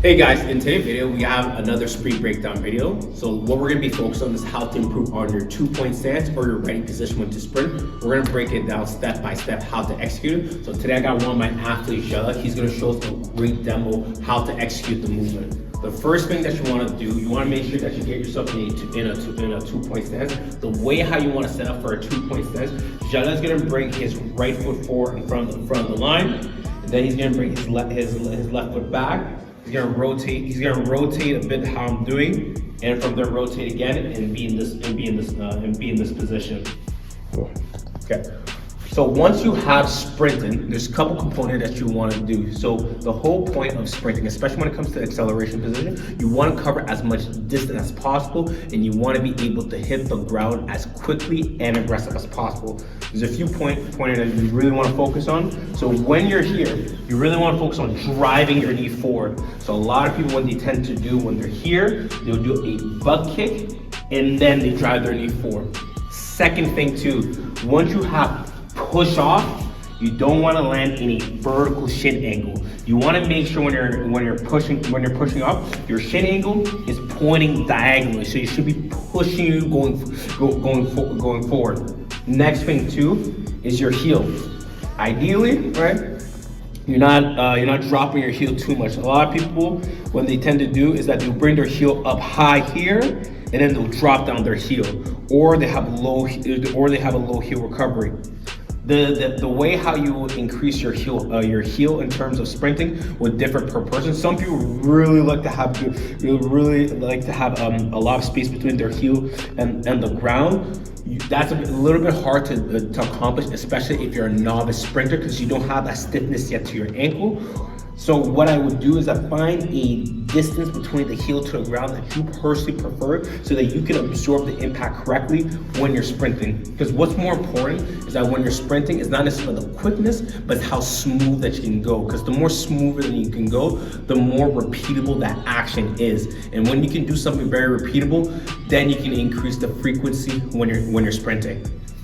Hey guys, in today's video we have another sprint breakdown video. So what we're going to be focused on is how to improve on your 2-point stance or your ready position when to sprint. We're going to break it down step by step how to execute it. So today I got one of my athletes, Jella. He's going to show us a great demo how to execute the movement. The first thing that you want to do, you want to make sure that you get yourself in a 2-point stance. The way how you want to set up for a 2-point stance, Jella is going to bring his right foot forward in front of the line, and then he's going to bring his left foot back. He's gonna rotate a bit how I'm doing, and from there rotate again and be in this position. Okay. So once you have sprinting, there's a couple components that you want to do. So the whole point of sprinting, especially when it comes to acceleration position, you want to cover as much distance as possible, and you want to be able to hit the ground as quickly and aggressive as possible. There's a few pointers that you really want to focus on. So when you're here, you really want to focus on driving your knee forward. So a lot of people, what they tend to do when they're here, they'll do a butt kick and then they drive their knee forward. Second thing too, once you have push off, you don't want to land in a vertical shin angle. You want to make sure when you're pushing off, your shin angle is pointing diagonally. So you should be pushing you going forward. Next thing too is your heel. Ideally, right? You're not dropping your heel too much. A lot of people, what they tend to do is that they'll bring their heel up high here, and then they'll drop down their heel, or they have a low heel recovery. The way how you will increase your heel in terms of sprinting will differ per person. Some people really like to have a lot of space between their heel and the ground. That's a little bit hard to accomplish, especially if you're a novice sprinter, because you don't have that stiffness yet to your ankle. So what I would do is I find a distance between the heel to the ground that you personally prefer, so that you can absorb the impact correctly when you're sprinting. Because what's more important is that when you're sprinting, it's not necessarily the quickness, but it's how smooth that you can go. Because the more smoother than you can go, the more repeatable that action is. And when you can do something very repeatable, then you can increase the frequency when you're sprinting.